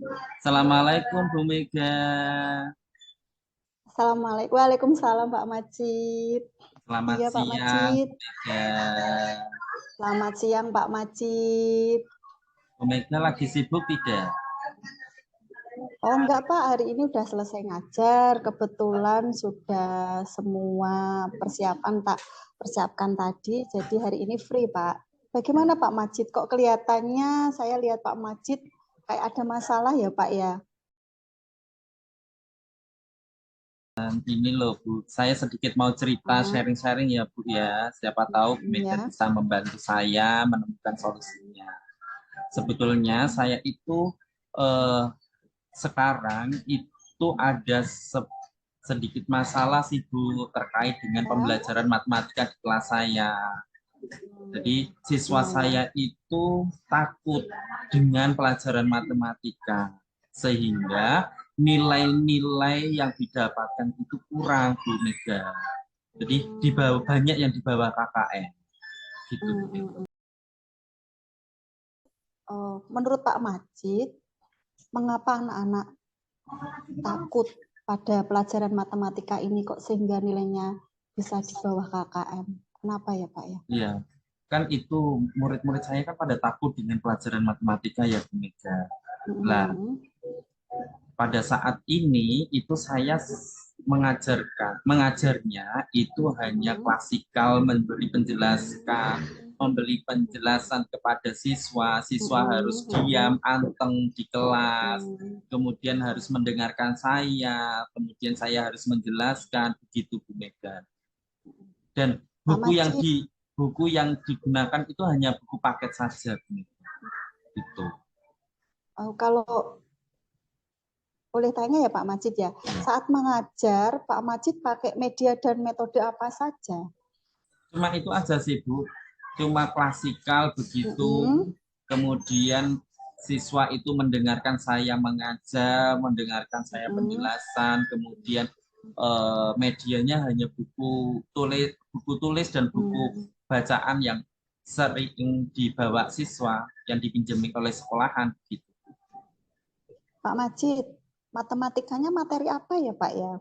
Assalamualaikum Bu Mega. Assalamualaikum. Waalaikumsalam Pak Majid. Selamat Iya Pak siang Majid. Bu Mega. Selamat siang Pak Majid. Bu Mega lagi sibuk tidak? Oh enggak Pak, hari ini udah selesai ngajar. Kebetulan sudah semua persiapan tak persiapkan tadi. Jadi hari ini free Pak. Bagaimana Pak Majid? Kok kelihatannya saya lihat Pak Majid kayak ada masalah ya Pak ya? Dan ini loh Bu, saya sedikit mau cerita Oh, sharing-sharing ya Bu ya. Siapa tahu Bu Mega ya. bisa membantu saya menemukan solusinya. Sebetulnya saya itu eh, sekarang itu ada sedikit masalah sih Bu terkait dengan Ya. pembelajaran matematika di kelas saya. Jadi siswa Ya, ya. saya itu takut dengan pelajaran matematika sehingga nilai-nilai yang didapatkan itu kurang Bu Mega. Jadi di bawah, banyak yang di bawah KKN gitu Bu Mega. Oh, menurut Pak Majid, mengapa anak-anak takut pada pelajaran matematika ini kok sehingga nilainya bisa di bawah KKM? Kenapa ya Pak ya? Iya, kan itu murid-murid saya kan pada takut dengan pelajaran matematika ya Bu Mega. Lah, Hmm. pada saat ini itu saya mengajarnya itu hanya Hmm. klasikal, memberi penjelasan kepada siswa, siswa harus diam Hmm. anteng di kelas, Hmm. kemudian harus mendengarkan saya, kemudian saya harus menjelaskan begitu Bu Mega. Dan Pak Majid, buku yang digunakan itu hanya buku paket saja Bu Mega. Gitu. kalau boleh tanya ya Pak Majid ya, saat mengajar Pak Majid pakai media dan metode apa saja? Cuma itu aja sih Bu, cuma klasikal begitu, Hmm. kemudian siswa itu mendengarkan saya mengajar, mendengarkan saya Hmm. penjelasan, kemudian medianya hanya buku tulis dan buku Hmm. bacaan yang sering dibawa siswa yang dipinjami oleh sekolahan gitu. Pak Majid, matematikanya materi apa ya Pak ya?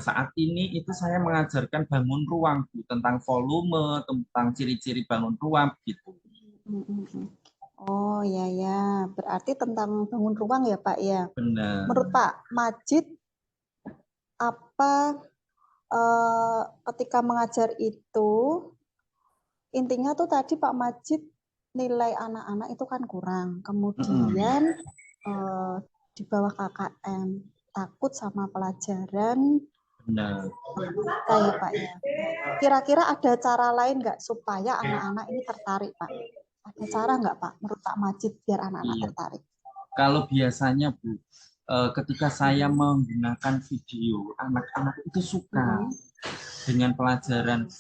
Saat ini itu saya mengajarkan bangun ruang Bu, tentang volume, tentang ciri-ciri bangun ruang gitu. Hmm. Oh ya ya, berarti tentang bangun ruang ya Pak ya. Benar. Menurut Pak Majid, apa ketika mengajar itu intinya tuh tadi Pak Majid nilai anak-anak itu kan kurang, Mm-mm. kemudian eh, di bawah KKM takut sama pelajaran Benar. matematika ya Pak ya. Kira-kira ada cara lain nggak supaya anak-anak ini tertarik Pak? Ada cara nggak Pak menurut Pak Majid biar anak-anak Iya. tertarik? Kalau biasanya Bu, ketika saya Mm-mm. menggunakan video, anak-anak itu suka Mm-mm. dengan pelajaran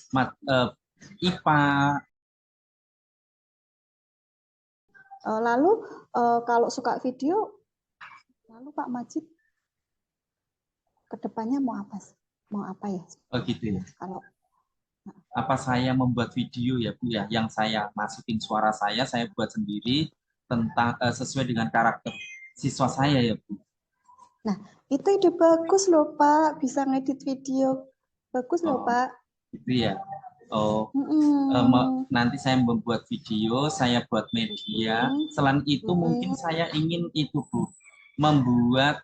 IPA. Lalu kalau suka video, lalu Pak Majid kedepannya mau apa? Mau apa ya? Gitu ya. Kalau Apa saya membuat video ya Bu ya, yang saya masukin suara saya buat sendiri tentang sesuai dengan karakter siswa saya ya Bu. nah itu ide bagus loh Pak, bisa ngedit video, bagus loh Oh, Pak. gitu ya. Oh, Mm-mm. nanti saya membuat video, saya buat media. Mm-mm. Selain itu mungkin Mm-mm. saya ingin itu Bu, membuat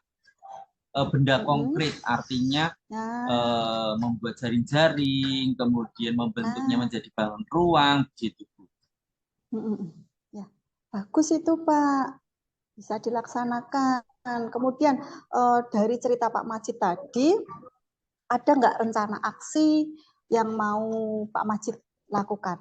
benda Mm-mm. konkret, artinya Nah, membuat jaring-jaring, kemudian membentuknya nah, menjadi bangun ruang, gitu Bu. mm-mm. Ya, bagus itu Pak, bisa dilaksanakan. Kemudian dari cerita Pak Majid tadi, ada nggak rencana aksi yang mau Pak Majid lakukan?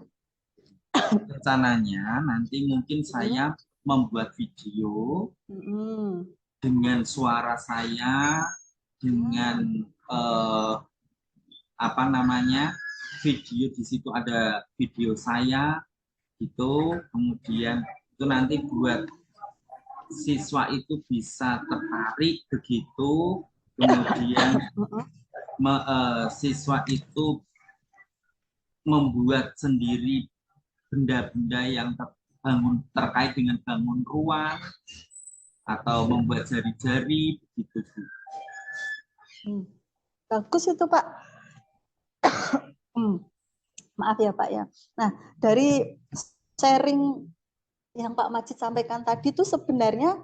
Rencananya nanti mungkin saya Mm-mm. membuat video Mm-mm. dengan suara saya, dengan Mm. eh, apa namanya video di situ ada video saya gitu, kemudian itu nanti buat siswa itu bisa tertarik begitu, kemudian siswa itu membuat sendiri benda-benda yang terkait dengan bangun ruang atau membuat jari-jari begitu Bu. Bagus itu Pak. Maaf ya Pak ya. Nah, dari sharing yang Pak Majid sampaikan tadi itu sebenarnya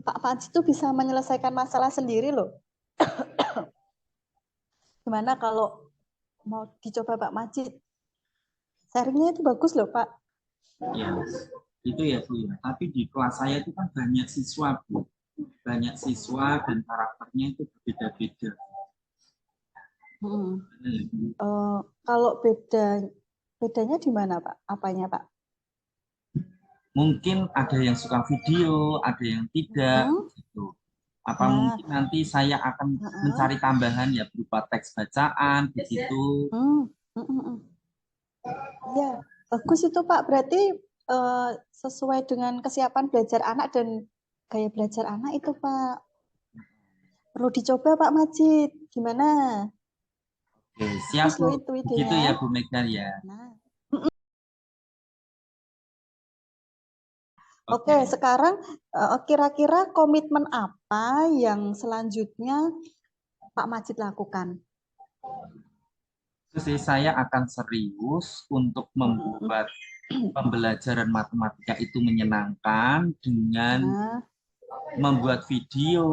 Pak Majid itu bisa menyelesaikan masalah sendiri loh. Gimana kalau mau dicoba Pak Majid? Sharingnya itu bagus loh Pak. Ya, itu ya Bu ya. Tapi di kelas saya itu kan banyak siswa Bu. Banyak siswa dan karakternya itu berbeda-beda. Kalau bedanya di mana Pak? Apanya Pak? Mungkin ada yang suka video, ada yang tidak, gitu. Apa mungkin nanti saya akan mencari tambahan ya berupa teks bacaan, begitu. Iya, bagus itu Pak. Berarti sesuai dengan kesiapan belajar anak dan gaya belajar anak itu Pak. Perlu dicoba Pak Majid. Gimana? Oke, siap Bu. Itu Begitu ya Bu Mega ya. Nah. Oke, sekarang kira-kira komitmen apa yang selanjutnya Pak Majid lakukan? Terus saya akan serius untuk membuat pembelajaran matematika itu menyenangkan dengan membuat video,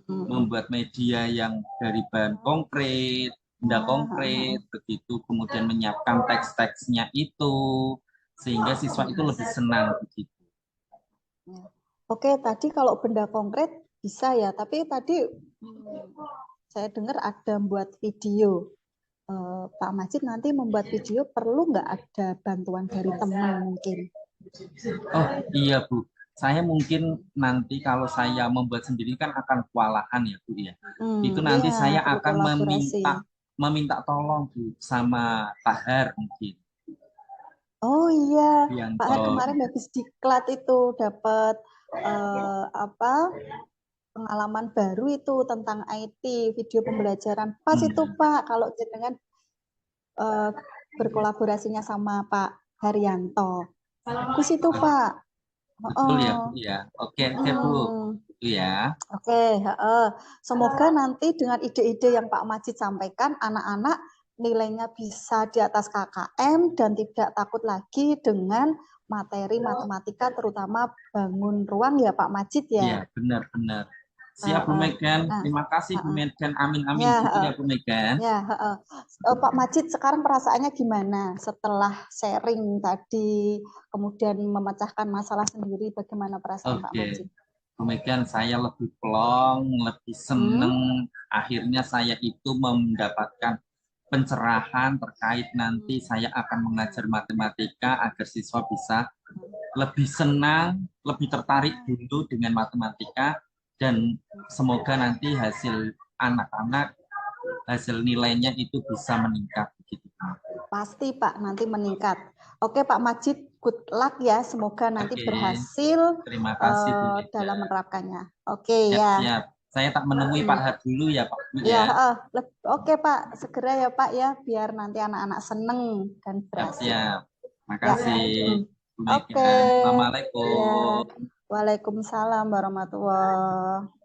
membuat media yang dari bahan konkret, benda konkret, begitu, kemudian menyiapkan teks-teksnya itu, sehingga siswa itu lebih senang begitu. Oke, tadi kalau benda konkret bisa ya, tapi tadi saya dengar ada buat video. Pak Majid nanti membuat video perlu nggak ada bantuan dari teman mungkin? Oh iya Bu, saya mungkin nanti kalau saya membuat sendiri kan akan kewalahan ya Bu ya. Itu nanti saya akan meminta tolong Bu sama Pak Har mungkin. Oh iya, Bianto. Pak Har kemarin habis diklat itu dapat pengalaman baru itu tentang IT, video pembelajaran. Pas itu Pak, kalau dengan berkolaborasinya sama Pak Haryanto. Bagus itu Pak. Betul ya Bu ya. Oke Bu. Itu ya. Oke, semoga nanti dengan ide-ide yang Pak Majid sampaikan, anak-anak nilainya bisa di atas KKM dan tidak takut lagi dengan materi matematika, terutama bangun ruang ya Pak Majid ya. Iya, benar-benar. Siap Bu Megan. Terima kasih Bu Megan. Amin-amin ya, gitu ya Bu Megan. Ya, Pak Majid sekarang perasaannya gimana setelah sharing tadi, kemudian memecahkan masalah sendiri, bagaimana perasaan Pak Majid? Bu Megan, saya lebih plong, lebih seneng. Akhirnya saya itu mendapatkan pencerahan terkait nanti saya akan mengajar matematika agar siswa bisa lebih senang, lebih tertarik dulu dengan matematika, dan semoga nanti hasil anak-anak, hasil nilainya itu bisa meningkat begitu. Pasti Pak, nanti meningkat. Oke Pak Majid, good luck ya, semoga nanti berhasil. Terima kasih Bu dalam menerapkannya. Oke ya. Siap. Saya tak menemui Pak Har dulu ya Pak Bu ya. Oke Pak, segera ya Pak ya, biar nanti anak-anak seneng dan berhasil. Siap. Makasih. Oke. Assalamualaikum. Waalaikumsalam warahmatullahi wabarakatuh.